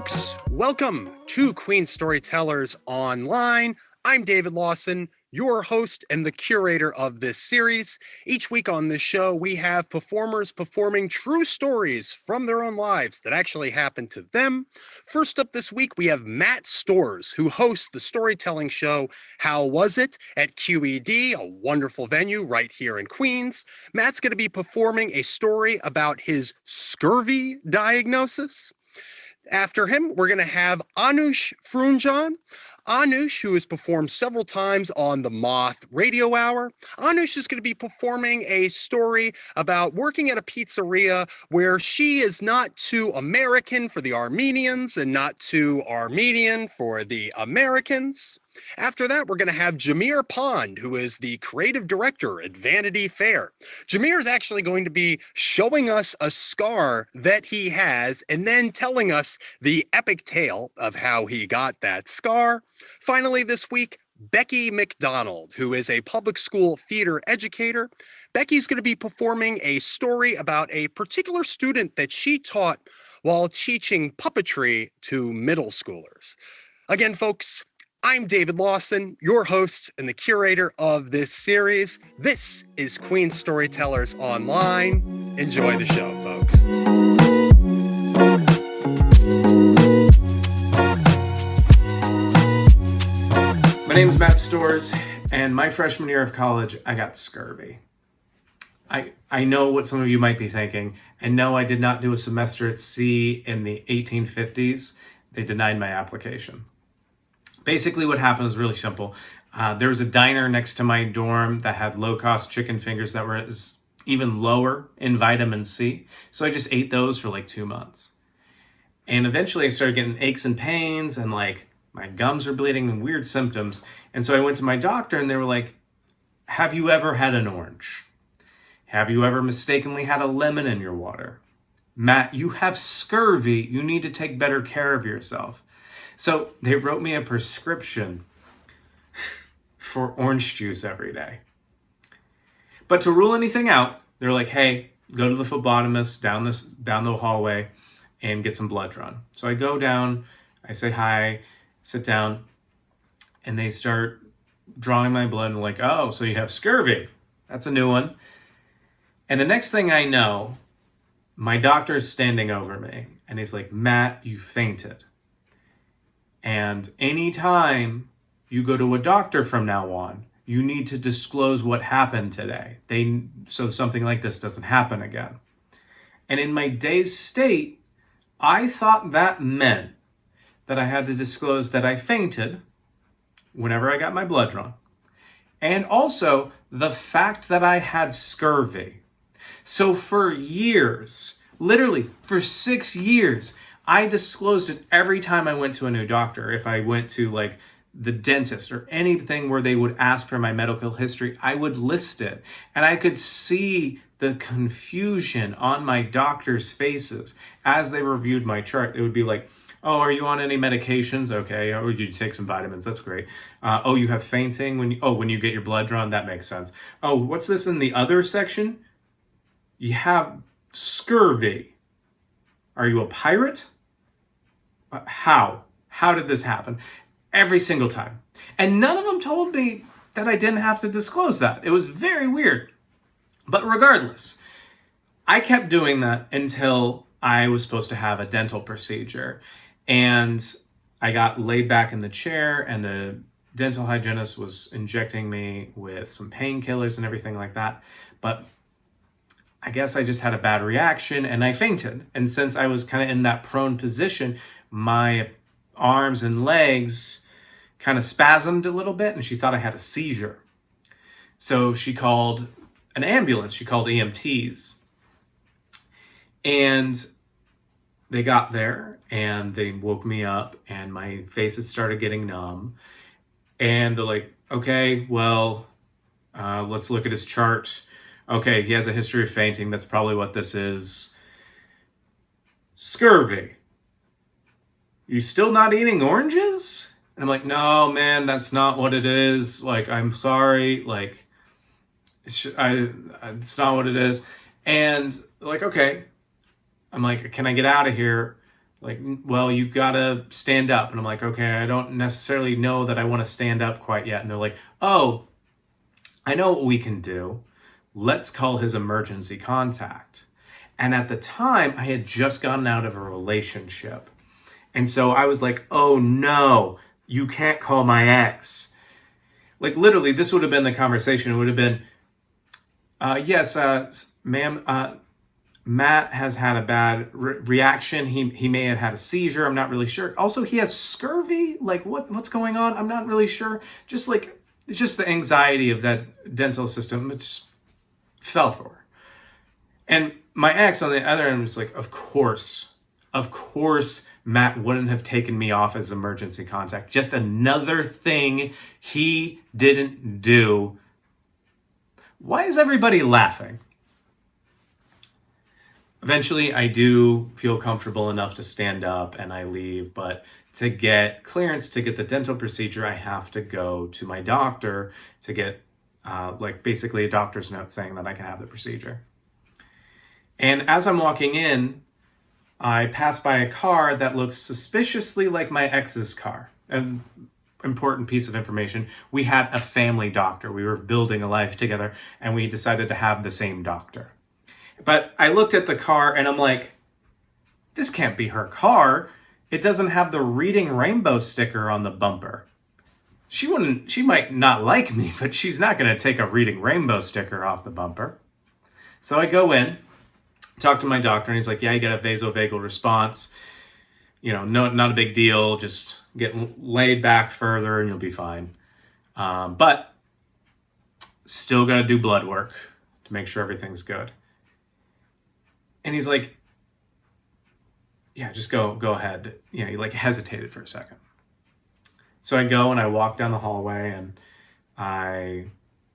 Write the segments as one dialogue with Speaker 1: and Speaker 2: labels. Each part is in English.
Speaker 1: folks. Welcome to Queen Storytellers Online. I'm David Lawson, your host and the curator of this series. Each week on this show, we have performers performing true stories from their own lives that actually happened to them. First up this week, we have Matt Stores, who hosts the storytelling show How Was It at QED, a wonderful venue right here in Queens. Matt's going to be performing a story about his scurvy diagnosis. After him, we're going to have Anush Frunjan. Anush, who has performed several times on the Moth Radio Hour. Anush is going to be performing a story about working at a pizzeria where she is not too American for the Armenians and not too Armenian for the Americans. After that, we're going to have Jameer Pond, who is the creative director at Vanity Fair. Jameer is actually going to be showing us a scar that he has and then telling us the epic tale of how he got that scar. Finally, this week, Becky McDonald, who is a public school theater educator. Becky's going to be performing a story about a particular student that she taught while teaching puppetry to middle schoolers. Again, folks, I'm David Lawson, your host and the curator of this series. This is Queen Storytellers Online. Enjoy the show, folks.
Speaker 2: My name is Matt Stores, and my freshman year of college, I got scurvy. I know what some of you might be thinking, and no, I did not do a semester at sea in the 1850s. They denied my application. Basically, what happened was really simple. There was a diner next to my dorm that had low-cost chicken fingers that were even lower in vitamin C. So I just ate those for like 2 months. And eventually I started getting aches and pains and like my gums were bleeding and weird symptoms. And so I went to my doctor and they were like, have you ever had an orange? Have you ever mistakenly had a lemon in your water? Matt, you have scurvy. You need to take better care of yourself. So they wrote me a prescription for orange juice every day. But to rule anything out, they're like, hey, go to the phlebotomist down the hallway and get some blood drawn. So I go down, I say hi, sit down, and they start drawing my blood and like, oh, so you have scurvy. That's a new one. And the next thing I know, my doctor is standing over me and he's like, Matt, you fainted. And anytime you go to a doctor from now on, you need to disclose what happened today. So something like this doesn't happen again. And in my dazed state, I thought that meant that I had to disclose that I fainted whenever I got my blood drawn. And also the fact that I had scurvy. So for years, literally for 6 years, I disclosed it every time I went to a new doctor. If I went to like the dentist or anything where they would ask for my medical history, I would list it. And I could see the confusion on my doctor's faces as they reviewed my chart. It would be like, oh, are you on any medications? Okay. Or you take some vitamins. That's great. Oh, you have fainting when you get your blood drawn. That makes sense. Oh, what's this in the other section? You have scurvy. Are you a pirate? How? How did this happen? Every single time. And none of them told me that I didn't have to disclose that. It was very weird. But regardless, I kept doing that until I was supposed to have a dental procedure. And I got laid back in the chair and the dental hygienist was injecting me with some painkillers and everything like that. But I guess I just had a bad reaction and I fainted. And since I was kind of in that prone position, my arms and legs kind of spasmed a little bit and she thought I had a seizure. So she called an ambulance. She called EMTs. And they got there and they woke me up and my face had started getting numb. And they're like, okay, well, let's look at his chart. Okay, he has a history of fainting. That's probably what this is. Scurvy. You still not eating oranges? And I'm like, no, man, that's not what it is. Like, I'm sorry. Like, it's not what it is. And like, okay. I'm like, can I get out of here? Like, well, you gotta stand up. And I'm like, okay, I don't necessarily know that I want to stand up quite yet. And they're like, oh, I know what we can do. Let's call his emergency contact. And at the time, I had just gotten out of a relationship. And so I was like, oh no, you can't call my ex. Like, literally, this would have been the conversation. It would have been, yes, ma'am, Matt has had a bad reaction. He may have had a seizure. I'm not really sure. Also, he has scurvy. Like, what's going on? I'm not really sure. Just the anxiety of that dental system, it just fell for her. And my ex on the other end was like, of course, Matt wouldn't have taken me off as emergency contact. Just another thing he didn't do. Why is everybody laughing? Eventually, I do feel comfortable enough to stand up and I leave, but to get clearance to get the dental procedure, I have to go to my doctor to get basically a doctor's note saying that I can have the procedure. And as I'm walking in, I pass by a car that looks suspiciously like my ex's car. An important piece of information. We had a family doctor. We were building a life together and we decided to have the same doctor. But I looked at the car and I'm like, this can't be her car. It doesn't have the Reading Rainbow sticker on the bumper. She might not like me, but she's not going to take a Reading Rainbow sticker off the bumper. So I go in, talk to my doctor, and he's like, yeah, you get a vasovagal response. Not a big deal. Just get laid back further and you'll be fine. But still got to do blood work to make sure everything's good. And he's like, yeah, just go ahead. He hesitated for a second. So I go and I walk down the hallway and I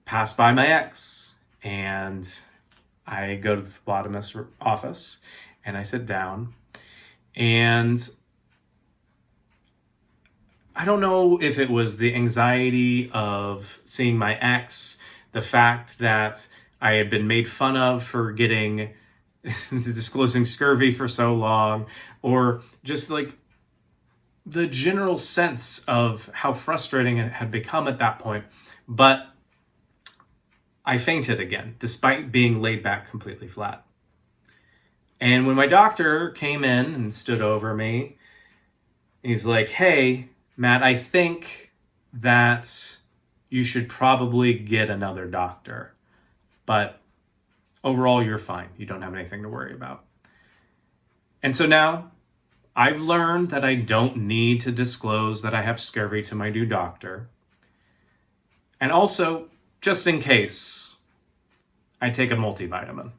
Speaker 2: pass by my ex and I go to the phlebotomist's office and I sit down, and I don't know if it was the anxiety of seeing my ex, the fact that I had been made fun of for disclosing scurvy for so long, or just the general sense of how frustrating it had become at that point. But I fainted again, despite being laid back completely flat. And when my doctor came in and stood over me, he's like, hey, Matt, I think that you should probably get another doctor. But overall, you're fine. You don't have anything to worry about. And so now I've learned that I don't need to disclose that I have scurvy to my new doctor. And also, just in case, I take a multivitamin.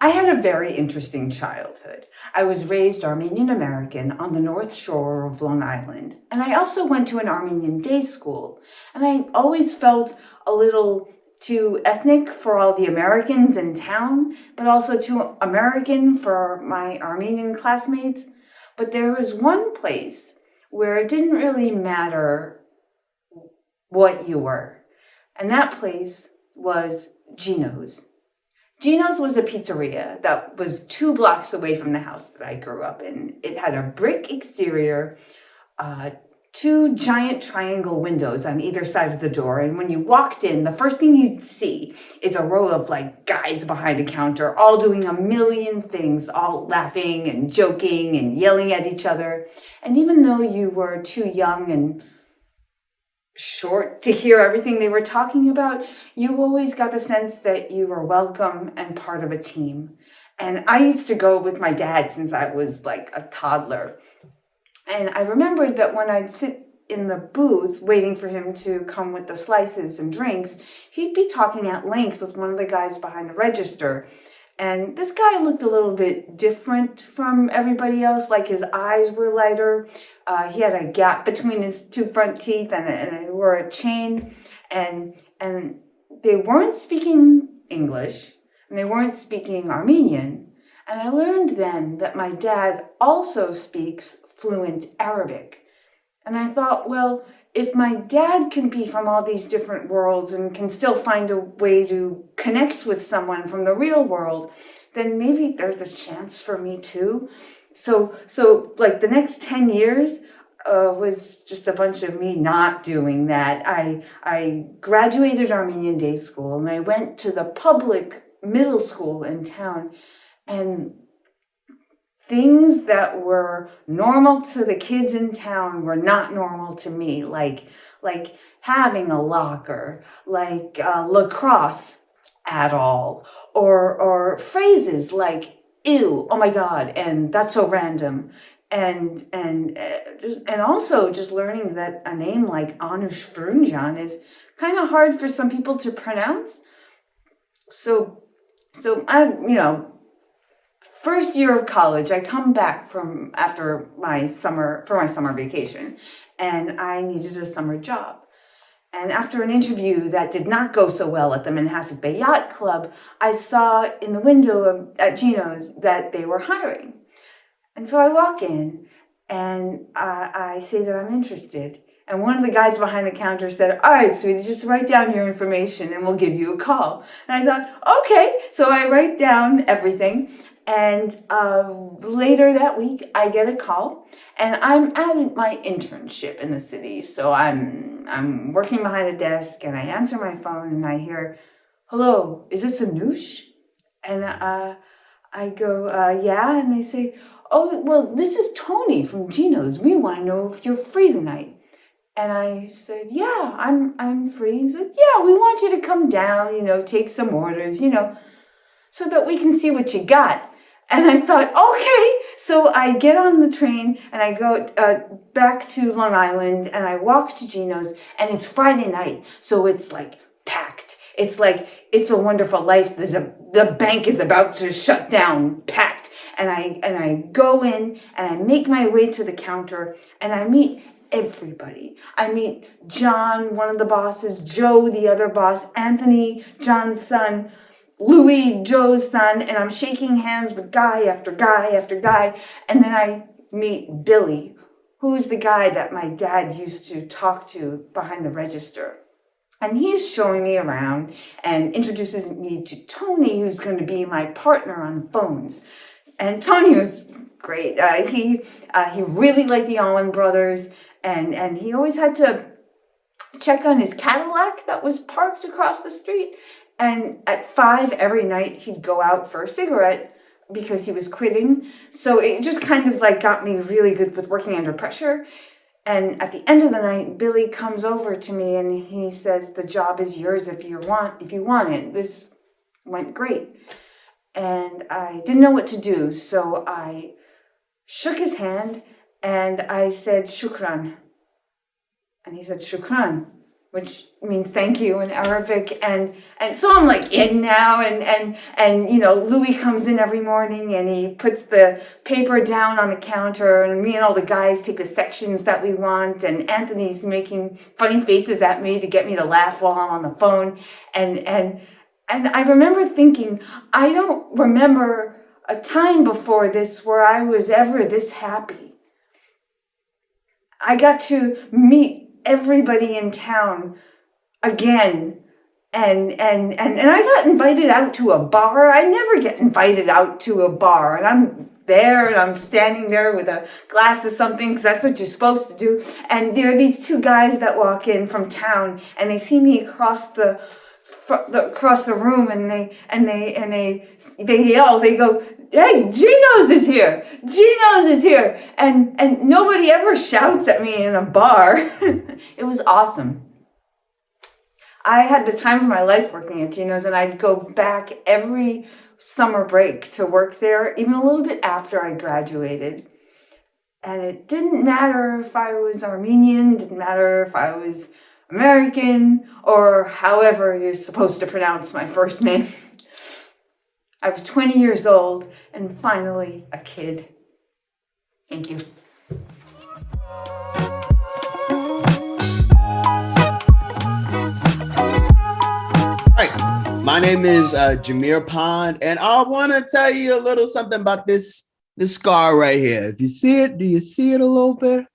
Speaker 3: I had a very interesting childhood. I was raised Armenian American on the North Shore of Long Island, and I also went to an Armenian day school. And I always felt a little too ethnic for all the Americans in town, but also too American for my Armenian classmates. But there was one place where it didn't really matter what you were, and that place was Gino's. Gino's was a pizzeria that was 2 blocks away from the house that I grew up in. It had a brick exterior, 2 giant triangle windows on either side of the door. And when you walked in, the first thing you'd see is a row of guys behind a counter, all doing a million things, all laughing and joking and yelling at each other. And even though you were too young and short to hear everything they were talking about, you always got the sense that you were welcome and part of a team. And I used to go with my dad since I was a toddler. And I remembered that when I'd sit in the booth waiting for him to come with the slices and drinks, he'd be talking at length with one of the guys behind the register. And this guy looked a little bit different from everybody else. His eyes were lighter. He had a gap between his 2 front teeth, and he wore a chain. And they weren't speaking English, and they weren't speaking Armenian. And I learned then that my dad also speaks fluent Arabic. And I thought, well, if my dad can be from all these different worlds and can still find a way to connect with someone from the real world, then maybe there's a chance for me too. So like the next 10 years was just a bunch of me not doing that. I graduated Armenian Day School and I went to the public middle school in town, and things that were normal to the kids in town were not normal to me, like having a locker, like lacrosse at all, or phrases like "ew," "oh my god," and "that's so random," and also just learning that a name like Anush Frunjan is kind of hard for some people to pronounce. So I, first year of college, I come back from after my summer vacation, and I needed a summer job. And after an interview that did not go so well at the Manhasset Bay Yacht Club, I saw in the window at Gino's that they were hiring. And so I walk in and I say that I'm interested. And one of the guys behind the counter said, "All right, sweetie, just write down your information and we'll give you a call." And I thought, okay. So I write down everything. And later that week, I get a call, and I'm at my internship in the city. So I'm working behind a desk, and I answer my phone, and I hear, "Hello, is this Anush?" And I go, "Yeah." And they say, "Oh, well, this is Tony from Gino's. We want to know if you're free tonight." And I said, "Yeah, I'm free." He said, "Yeah, we want you to come down, take some orders, so that we can see what you got." And I thought, okay. So I get on the train and I go back to Long Island and I walk to Gino's, and it's Friday night. So it's like packed. It's like It's a Wonderful Life. The bank is about to shut down, packed. And I go in and I make my way to the counter and I meet everybody. I meet John, one of the bosses, Joe, the other boss, Anthony, John's son, Louis, Joe's son, and I'm shaking hands with guy after guy after guy. And then I meet Billy, who is the guy that my dad used to talk to behind the register. And he's showing me around and introduces me to Tony, who's going to be my partner on phones. And Tony was great. He really liked the Allman Brothers, and he always had to check on his Cadillac that was parked across the street. And at 5 every night, he'd go out for a cigarette because he was quitting. So it just kind of got me really good with working under pressure. And at the end of the night, Billy comes over to me and he says, "The job is yours if you want it." This went great. And I didn't know what to do. So I shook his hand and I said, "Shukran." And he said, "Shukran," which means thank you in Arabic. And so I'm in now, and Louis comes in every morning and he puts the paper down on the counter, and me and all the guys take the sections that we want, and Anthony's making funny faces at me to get me to laugh while I'm on the phone. And I remember thinking, I don't remember a time before this where I was ever this happy. I got to meet everybody in town again, and I got invited out to a bar. I never get invited out to a bar, and I'm there and I'm standing there with a glass of something because that's what you're supposed to do. And there are these two guys that walk in from town, and they see me across the room, and they yell. They go, "Hey, Gino's is here! Gino's is here!" And nobody ever shouts at me in a bar. It was awesome. I had the time of my life working at Gino's, and I'd go back every summer break to work there, even a little bit after I graduated. And it didn't matter if I was Armenian, didn't matter if I was American, or however you're supposed to pronounce my first name. I was 20 years old and finally a kid. Thank you.
Speaker 4: All right, my name is Jameer Pond, and I want to tell you a little something about this scar right here. If you see it, do you see it a little bit?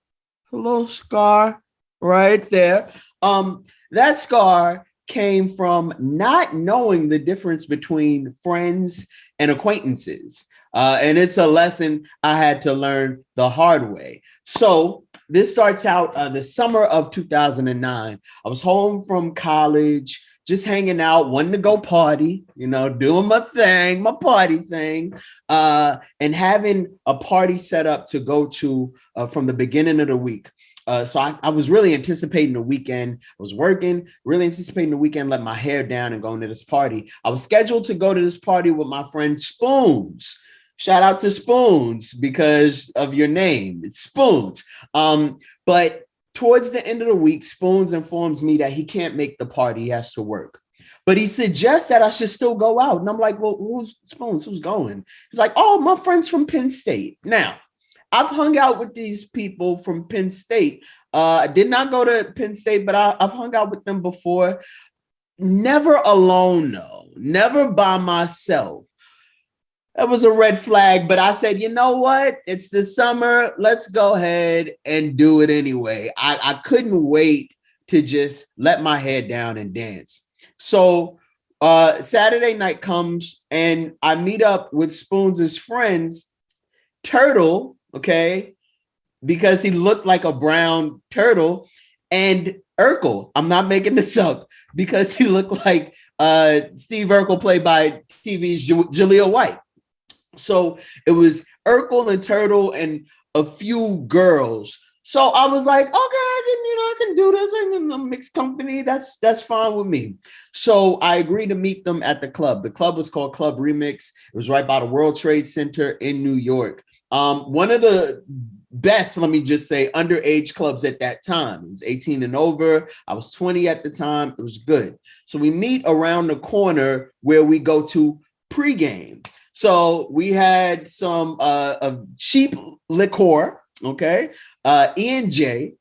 Speaker 4: A little scar. right there. That scar came from not knowing the difference between friends and acquaintances. And it's a lesson I had to learn the hard way. So this starts out the summer of 2009. I was home from college, just hanging out, wanting to go party, doing my thing, my party thing, and having a party set up to go to from the beginning of the week. So I was really anticipating the weekend. I was working, really anticipating the weekend, let my hair down and going to this party. I was scheduled to go to this party with my friend Spoons. Shout out to Spoons because of your name. It's Spoons. But towards the end of the week, Spoons informs me that he can't make the party. He has to work. But he suggests that I should still go out. And I'm like, well, who's Spoons? Who's going? He's like, oh, my friends from Penn State. Now, I've hung out with these people from Penn State. I did not go to Penn State, but I've hung out with them before. Never alone, though. Never by myself. That was a red flag, but I said, you know what? It's the summer. Let's go ahead and do it anyway. I couldn't wait to just let my head down and dance. So Saturday night comes and I meet up with Spoons' friends, Turtle, okay, because he looked like a brown turtle, and Urkel. I'm not making this up because he looked like Steve Urkel, played by TV's Jaleel White. So it was Urkel and Turtle and a few girls. So I was like, okay, I can do this. I'm in a mixed company. That's fine with me. So I agreed to meet them at the club. The club was called Club Remix. It was right by the World Trade Center in New York. One of the best, let me just say, underage clubs at that time. It was 18 and over. I was 20 at the time. It was good. So we meet around the corner where we go to pregame. So we had some cheap liqueur, okay, E&J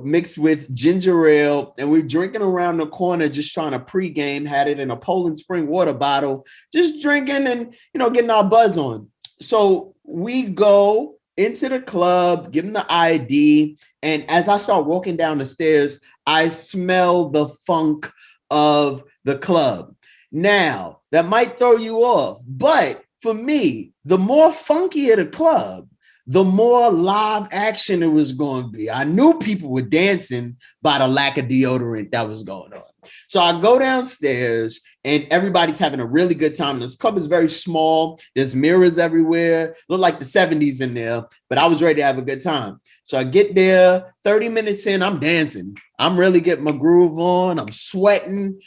Speaker 4: mixed with ginger ale, and we're drinking around the corner, just trying to pregame. Had it in a Poland Spring water bottle, just drinking and getting our buzz on. So we go into the club, give them the ID, and as I start walking down the stairs, I smell the funk of the club. Now, that might throw you off, but for me, the more funkier the club, the more live action it was going to be. I knew people were dancing by the lack of deodorant that was going on. So I go downstairs and everybody's having a really good time. This club is very small. There's mirrors everywhere. Look like the 70s in there, but I was ready to have a good time. So I get there, 30 minutes in, I'm dancing. I'm really getting my groove on. I'm sweating.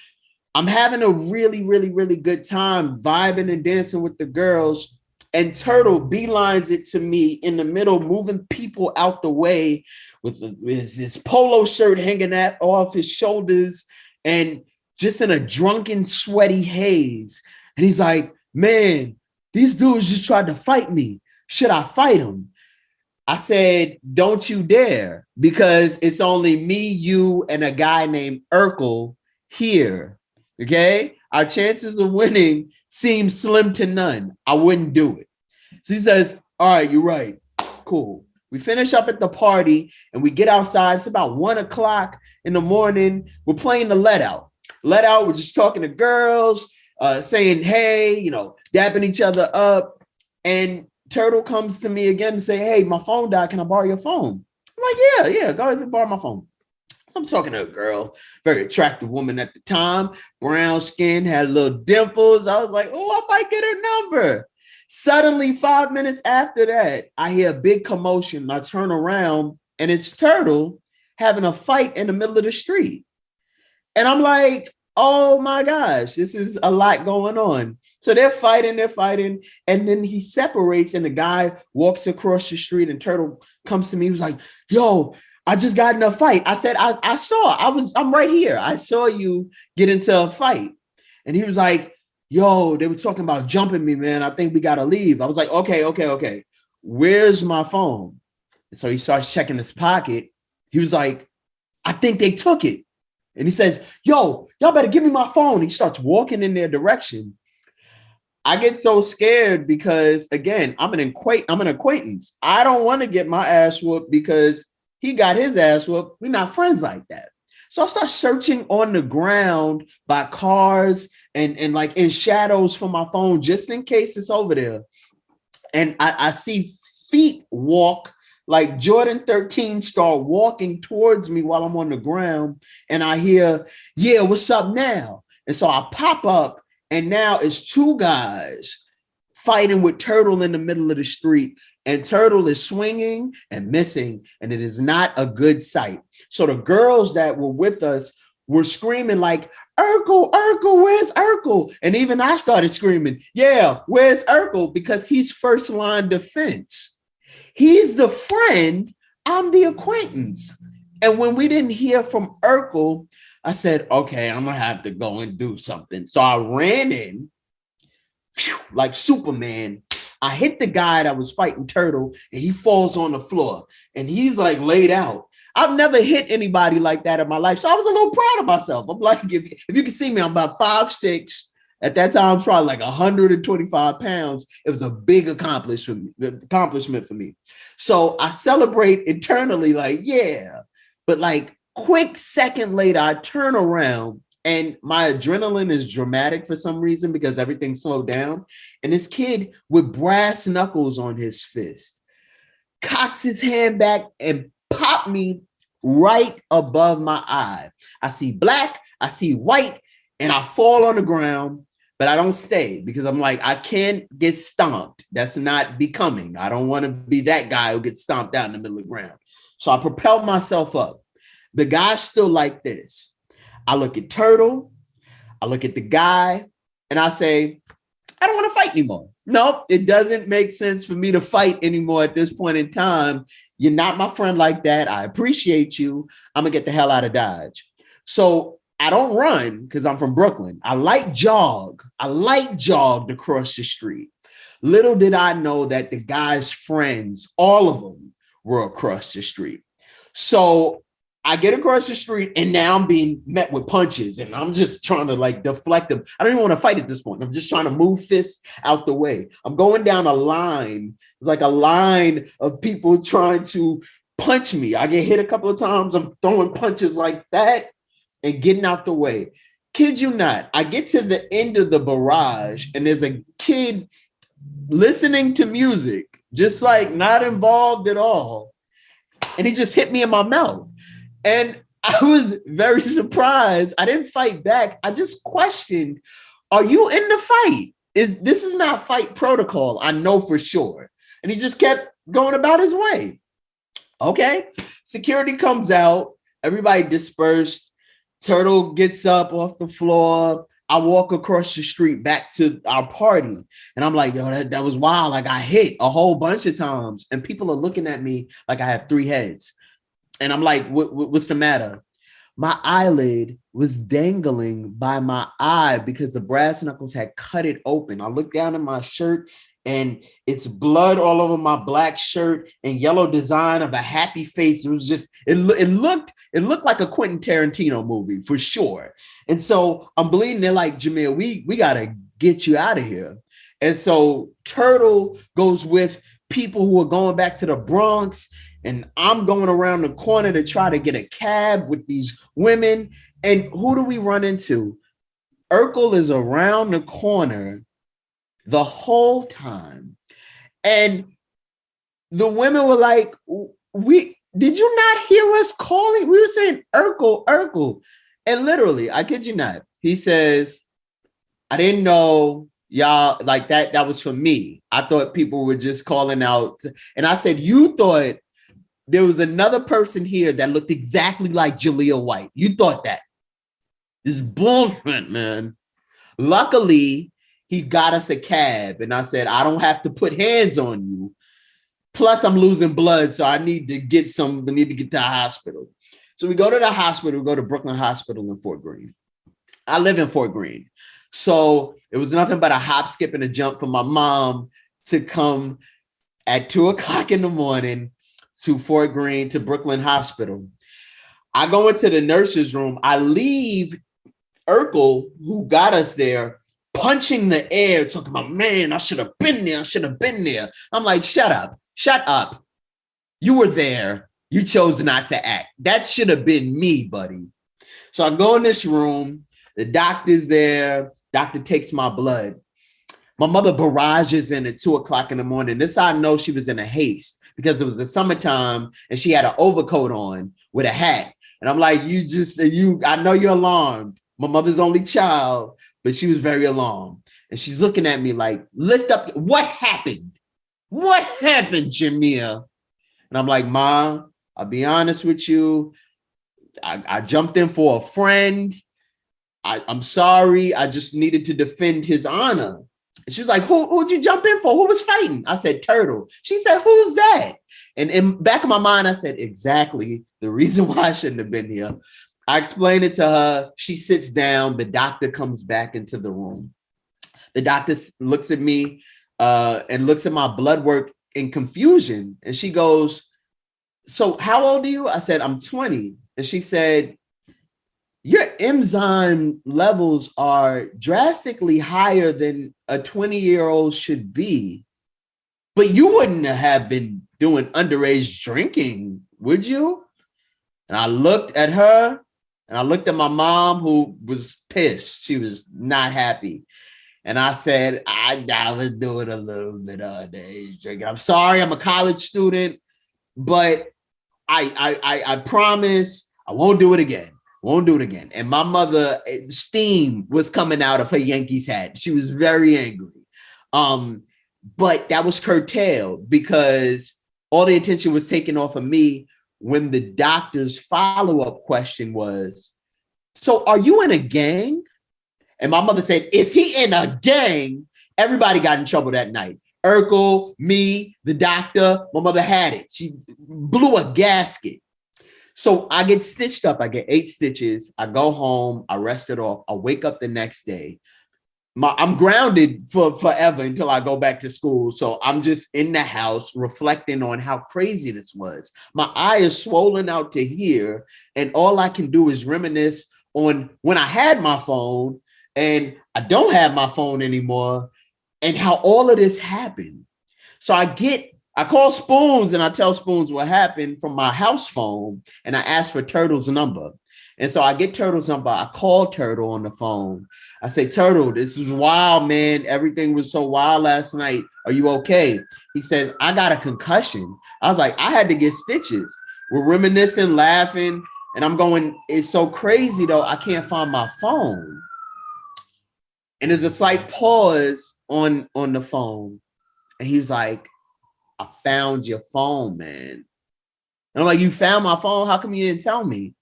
Speaker 4: I'm having a really, really, really good time vibing and dancing with the girls. And Turtle beelines it to me in the middle, moving people out the way with his polo shirt hanging off his shoulders and just in a drunken, sweaty haze. And he's like, man, these dudes just tried to fight me. Should I fight them? I said, don't you dare, because it's only me, you, and a guy named Urkel here. Okay, our chances of winning seem slim to none. I wouldn't do it. So he says, all right, you're right. Cool. We finish up at the party and we get outside. It's about 1 o'clock in the morning. We're playing the Let Out. Let Out, we're just talking to girls, saying, hey, dapping each other up. And Turtle comes to me again and say, hey, my phone died. Can I borrow your phone? I'm like, yeah, go ahead and borrow my phone. I'm talking to a girl, very attractive woman at the time, brown skin, had little dimples. I was like, oh, I might get her number. Suddenly, 5 minutes after that, I hear a big commotion. I turn around and it's Turtle having a fight in the middle of the street. And I'm like, oh my gosh, this is a lot going on. So they're fighting. And then he separates and the guy walks across the street and Turtle comes to me. He was like, yo, I just got in a fight. I said, I'm right here. I saw you get into a fight. And he was like, yo, they were talking about jumping me, man. I think we got to leave. I was like, okay. Where's my phone? And so he starts checking his pocket. He was like, I think they took it. And he says, yo, y'all better give me my phone. He starts walking in their direction. I get so scared because, again, I'm an acquaintance. I don't want to get my ass whooped because He got his ass whooped. We're not friends like that. So I start searching on the ground by cars and like in shadows from my phone, just in case it's over there. And I see feet walk like Jordan 13 start walking towards me while I'm on the ground. And I hear, yeah, what's up now? And so I pop up and now it's two guys fighting with Turtle in the middle of the street. And Turtle is swinging and missing, and it is not a good sight. So the girls that were with us were screaming like, Urkel, Urkel, where's Urkel? And even I started screaming, yeah, where's Urkel? Because he's first line defense. He's the friend, I'm the acquaintance. And when we didn't hear from Urkel, I said, okay, I'm gonna have to go and do something. So I ran in like Superman. I hit the guy that was fighting Turtle and he falls on the floor and he's like laid out. I've never hit anybody like that in my life. So I was a little proud of myself. I'm like, if you can see me, I'm about 5'6". At that time, I was probably like 125 pounds. It was a big accomplishment for me. So I celebrate internally like, yeah. But like quick second later, I turn around and my adrenaline is dramatic for some reason because everything slowed down. And this kid with brass knuckles on his fist cocks his hand back and popped me right above my eye. I see black, I see white, and I fall on the ground, but I don't stay because I'm like, I can't get stomped. That's not becoming. I don't want to be that guy who gets stomped out in the middle of the ground. So I propel myself up. The guy's still like this. I look at Turtle, I look at the guy, and I say, I don't want to fight anymore. Nope, it doesn't make sense for me to fight anymore at this point in time. You're not my friend like that. I appreciate you. I'm going to get the hell out of Dodge. So I don't run because I'm from Brooklyn. I light jogged across the street. Little did I know that the guy's friends, all of them, were across the street. So I get across the street and now I'm being met with punches and I'm just trying to like deflect them. I don't even want to fight at this point. I'm just trying to move fists out the way. I'm going down a line. It's like a line of people trying to punch me. I get hit a couple of times. I'm throwing punches like that and getting out the way. Kid you not, I get to the end of the barrage and there's a kid listening to music, just like not involved at all. And he just hit me in my mouth. And I was very surprised. I didn't fight back. I just questioned, are you in the fight? This is not fight protocol. I know for sure. And he just kept going about his way. Okay. Security comes out. Everybody dispersed. Turtle gets up off the floor. I walk across the street back to our party. And I'm like, yo, that was wild. Like I hit a whole bunch of times. And people are looking at me like I have 3 heads. And I'm like, what's the matter? My eyelid was dangling by my eye because the brass knuckles had cut it open. I looked down at my shirt and it's blood all over my black shirt and yellow design of a happy face. It was just, it looked like a Quentin Tarantino movie for sure. And so I'm bleeding. They're like, Jamil, we got to get you out of here. And so Turtle goes with people who are going back to the Bronx. And I'm going around the corner to try to get a cab with these women. And who do we run into? Urkel is around the corner the whole time. And the women were like, did you not hear us calling? We were saying, Urkel, Urkel. And literally, I kid you not, he says, I didn't know y'all like that. That was for me. I thought people were just calling out. And I said, you thought there was another person here that looked exactly like Jaleel White. You thought that. This bullshit, man. Luckily, he got us a cab. And I said, I don't have to put hands on you. Plus, I'm losing blood. So I need to get to the hospital. So we go to the hospital. We go to Brooklyn Hospital in Fort Greene. I live in Fort Greene. So it was nothing but a hop, skip, and a jump for my mom to come at 2:00 in the morning to Fort Greene, to Brooklyn Hospital. I go into the nurse's room. I leave Urkel, who got us there, punching the air, talking about, man, I should have been there. I should have been there. I'm like, shut up. You were there. You chose not to act. That should have been me, buddy. So I go in this room. The doctor's there. Doctor takes my blood. My mother barrages in at 2:00 in the morning. This I know she was in a haste because it was the summertime and she had an overcoat on with a hat. And I'm like, I know you're alarmed. My mother's only child, but she was very alarmed. And she's looking at me like, lift up. What happened? What happened, Jamia? And I'm like, Ma, I'll be honest with you. I jumped in for a friend. I'm sorry. I just needed to defend his honor. And she was like, who'd you jump in for? Who was fighting? I said, Turtle. She said, who's that? And in back of my mind, I said, exactly the reason why I shouldn't have been here. I explained it to her. She sits down. The doctor comes back into the room. The doctor looks at me and looks at my blood work in confusion. And she goes, so how old are you? I said, I'm 20. And she said, your enzyme levels are drastically higher than a 20-year-old should be. But you wouldn't have been doing underage drinking, would you? And I looked at her and I looked at my mom, who was pissed. She was not happy. And I said, I was doing a little bit of underage drinking. I'm sorry, I'm a college student, but I promise I won't do it again. Won't do it again. And my mother, steam was coming out of her Yankees hat. She was very angry. But that was curtailed because all the attention was taken off of me when the doctor's follow-up question was, so are you in a gang? And my mother said, is he in a gang? Everybody got in trouble that night. Urkel, me, the doctor, my mother had it. She blew a gasket. So I get stitched up. I get 8 stitches. I go home. I rest it off. I wake up the next day. I'm grounded for forever until I go back to school. So I'm just in the house reflecting on how crazy this was. My eye is swollen out to here. And all I can do is reminisce on when I had my phone and I don't have my phone anymore and how all of this happened. So I call Spoons and I tell Spoons what happened from my house phone and I ask for Turtle's number. And so I get Turtle's number. I call Turtle on the phone. I say, Turtle, this is wild, man. Everything was so wild last night. Are you okay? He said, I got a concussion. I was like, I had to get stitches. We're reminiscing, laughing. And I'm going, it's so crazy, though. I can't find my phone. And there's a slight pause on the phone. And he was like, I found your phone, man. And I'm like, you found my phone? How come you didn't tell me?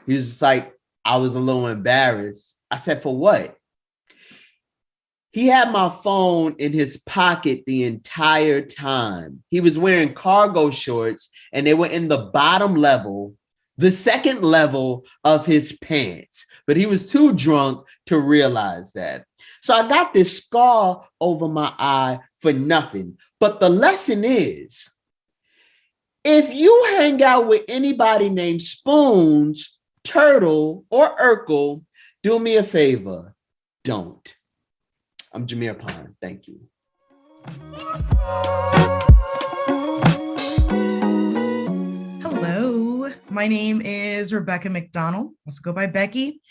Speaker 4: He was just like, I was a little embarrassed. I said, for what? He had my phone in his pocket the entire time. He was wearing cargo shorts and they were in the bottom level, the second level of his pants. But he was too drunk to realize that. So I got this scar over my eye for nothing. But the lesson is, if you hang out with anybody named Spoons, Turtle, or Urkel, do me a favor, don't. I'm Jameer Pine. Thank you.
Speaker 5: Hello, my name is Rebecca McDonald. Let's go by Becky.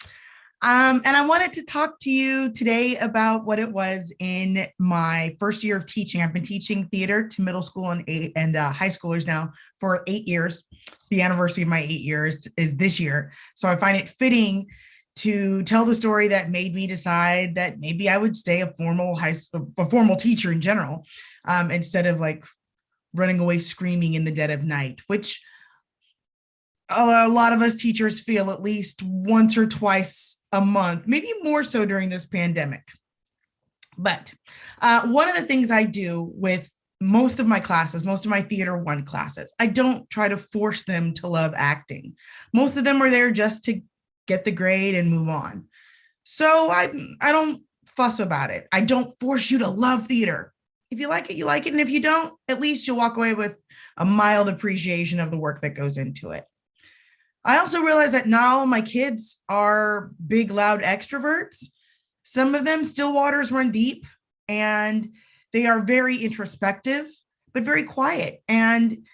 Speaker 5: And I wanted to talk to you today about what it was in my first year of teaching. I've been teaching theater to middle school and high schoolers now for 8 years. The anniversary of my 8 years is this year. So I find it fitting to tell the story that made me decide that maybe I would stay a formal teacher in general, instead of like running away screaming in the dead of night, which a lot of us teachers feel at least once or twice a month, maybe more so during this pandemic. But one of the things I do with most of my classes, most of my Theater 1 classes, I don't try to force them to love acting. Most of them are there just to get the grade and move on. So I don't fuss about it. I don't force you to love theater. If you like it, you like it. And if you don't, at least you'll walk away with a mild appreciation of the work that goes into it. I also realize that not all of my kids are big, loud extroverts. Some of them, still waters run deep, and they are very introspective, but very quiet. And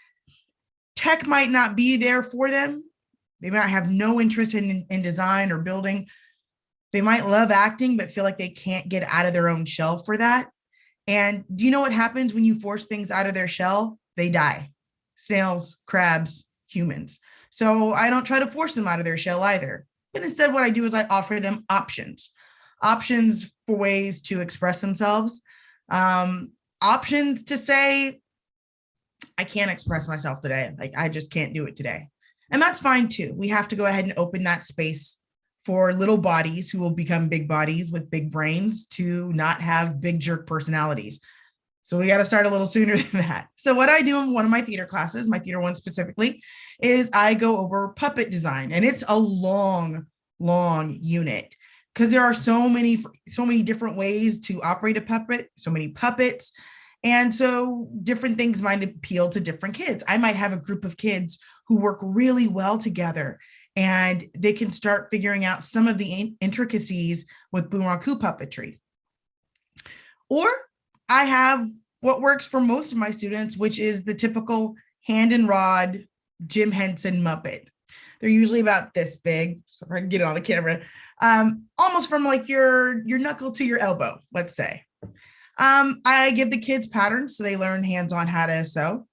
Speaker 5: tech might not be there for them. They might have no interest in design or building. They might love acting, but feel like they can't get out of their own shell for that. And do you know what happens when you force things out of their shell? They die. Snails, crabs, humans. So I don't try to force them out of their shell either. But instead, what I do is I offer them options for ways to express themselves, options to say, I can't express myself today. Like, I just can't do it today. And that's fine too. We have to go ahead and open that space for little bodies who will become big bodies with big brains to not have big jerk personalities. So we got to start a little sooner than that. So what I do in one of my theater classes, my theater one specifically, is I go over puppet design, and it's a long unit because there are so many different ways to operate a puppet, so many puppets. And so different things might appeal to different kids. I might have a group of kids who work really well together, and they can start figuring out some of the intricacies with Bunraku puppetry. Or I have what works for most of my students, which is the typical hand and rod Jim Henson Muppet. They're usually about this big, so if I can get it on the camera, almost from like your knuckle to your elbow, let's say. I give the kids patterns so they learn hands-on how to sew,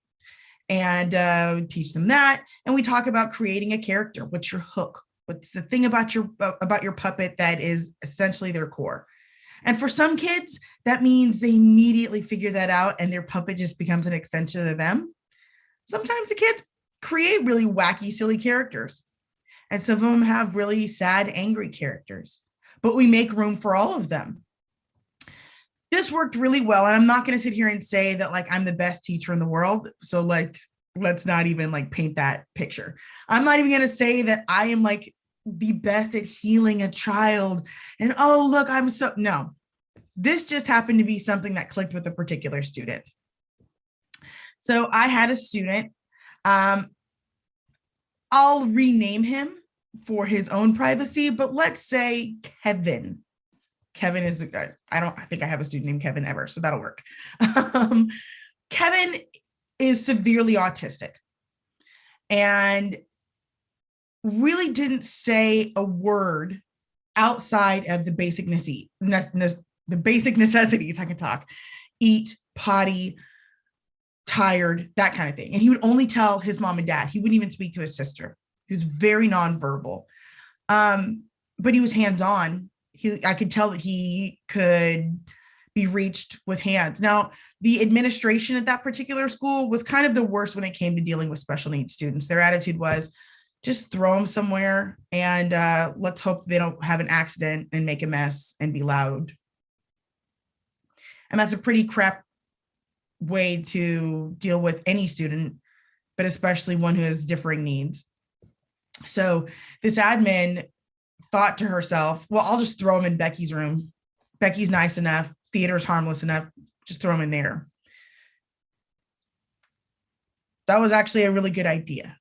Speaker 5: and teach them that. And we talk about creating a character. What's your hook? What's the thing about your puppet that is essentially their core? And for some kids, that means they immediately figure that out and their puppet just becomes an extension of them. Sometimes the kids create really wacky, silly characters. And some of them have really sad, angry characters. But we make room for all of them. This worked really well. And I'm not going to sit here and say that like I'm the best teacher in the world. So like, let's not even like paint that picture. I'm not even going to say that I am like the best at healing a child and, oh, look, no, this just happened to be something that clicked with a particular student. So I had a student, I'll rename him for his own privacy, but let's say Kevin. Kevin is a guy. I think I have a student named Kevin ever, so that'll work. Kevin is severely autistic and really didn't say a word outside of the basic necessities. I can talk, eat, potty, tired, that kind of thing. And he would only tell his mom and dad. He wouldn't even speak to his sister. He was very nonverbal, but he was hands-on. I could tell that he could be reached with hands. Now, the administration at that particular school was kind of the worst when it came to dealing with special needs students. Their attitude was just throw them somewhere and let's hope they don't have an accident and make a mess and be loud. And that's a pretty crap way to deal with any student, but especially one who has differing needs. So this admin thought to herself, well, I'll just throw him in Becky's room. Becky's nice enough. Theater's harmless enough. Just throw him in there. That was actually a really good idea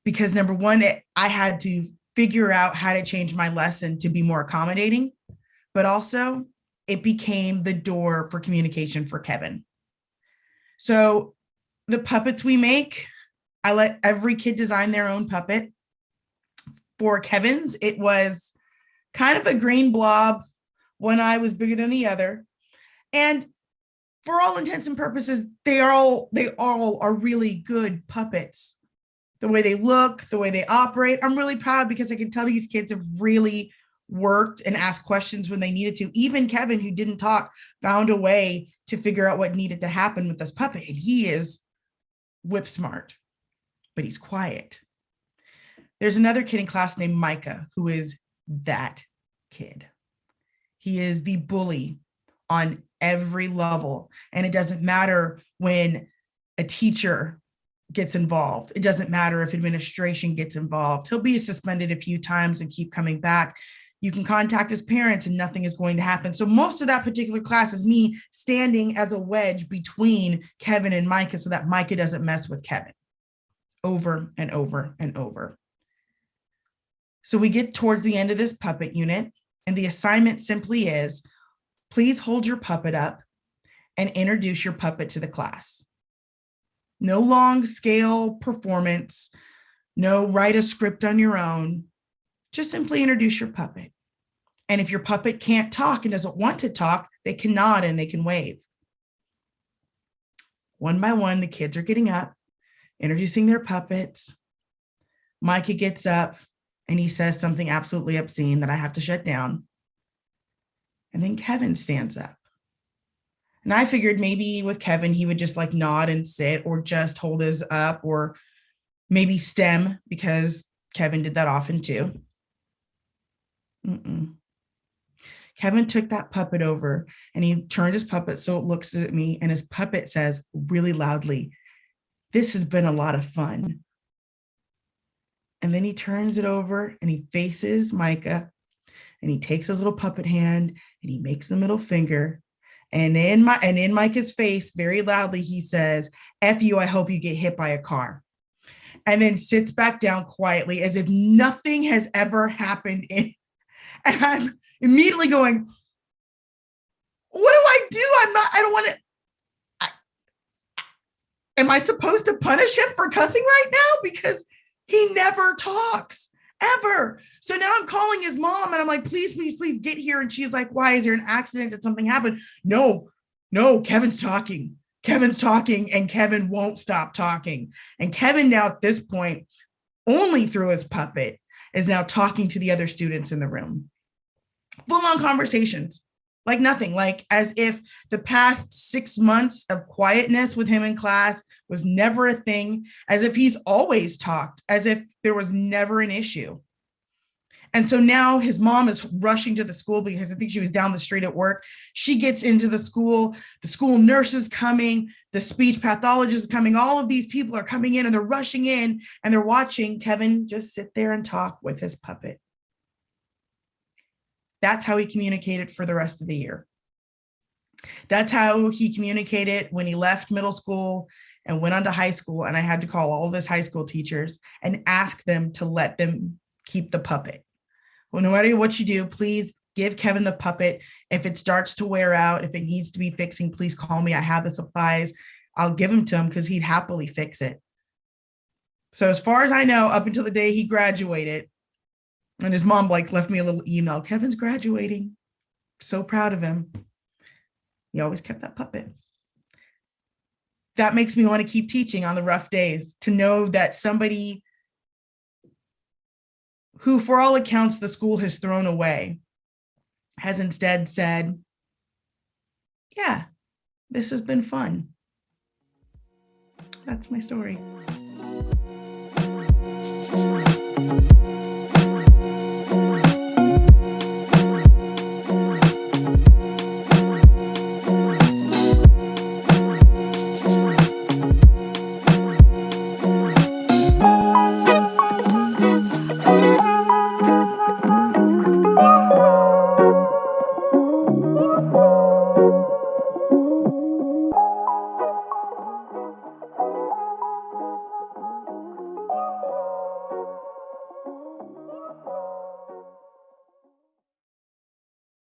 Speaker 5: because number one, I had to figure out how to change my lesson to be more accommodating, but also it became the door for communication for Kevin. So the puppets we make, I let every kid design their own puppet. For Kevin's, it was kind of a green blob. One eye was bigger than the other. And for all intents and purposes, they all are really good puppets. The way they look, the way they operate. I'm really proud because I can tell these kids have really worked and asked questions when they needed to. Even Kevin, who didn't talk, found a way to figure out what needed to happen with this puppet. And he is whip smart, but he's quiet. There's another kid in class named Micah, who is that kid. He is the bully on every level. And it doesn't matter when a teacher gets involved. It doesn't matter if administration gets involved. He'll be suspended a few times and keep coming back. You can contact his parents and nothing is going to happen. So most of that particular class is me standing as a wedge between Kevin and Micah so that Micah doesn't mess with Kevin over and over and over. So we get towards the end of this puppet unit, and the assignment simply is, please hold your puppet up and introduce your puppet to the class. No long scale performance, no write a script on your own. Just simply introduce your puppet. And if your puppet can't talk and doesn't want to talk, they can nod and they can wave. One by one, the kids are getting up, introducing their puppets. Micah gets up and he says something absolutely obscene that I have to shut down. And then Kevin stands up. And I figured maybe with Kevin, he would just like nod and sit or just hold his up or maybe stem because Kevin did that often too. Kevin took that puppet over and he turned his puppet so it looks at me and his puppet says really loudly, "This has been a lot of fun." And then he turns it over and he faces Micah and he takes his little puppet hand and he makes the middle finger. And in Micah's face, very loudly, he says, "F you, I hope you get hit by a car." And then sits back down quietly as if nothing has ever happened. And I'm immediately going, what do I do? I don't want to. Am I supposed to punish him for cussing right now? Because he never talks, ever. So now I'm calling his mom and I'm like, please, please, please get here. And she's like, why? Is there an accident? Did something happen? No, Kevin's talking. Kevin's talking and Kevin won't stop talking. And Kevin now at this point, only through his puppet, is now talking to the other students in the room. Full-on conversations, like nothing, like as if the past 6 months of quietness with him in class was never a thing, as if he's always talked, as if there was never an issue. And so now his mom is rushing to the school because I think she was down the street at work. She gets into the school nurse is coming, the speech pathologist is coming, all of these people are coming in and they're rushing in and they're watching Kevin just sit there and talk with his puppet. That's how he communicated for the rest of the year. That's how he communicated when he left middle school and went on to high school. And I had to call all of his high school teachers and ask them to let them keep the puppet. Well, no matter what you do, please give Kevin the puppet. If it starts to wear out, if it needs to be fixing, please call me. I have the supplies. I'll give him to him because he'd happily fix it. So as far as I know, up until the day he graduated, and his mom like left me a little email, Kevin's graduating. So proud of him. He always kept that puppet. That makes me want to keep teaching on the rough days, to know that somebody who, for all accounts, the school has thrown away, has instead said, yeah, this has been fun. That's my story.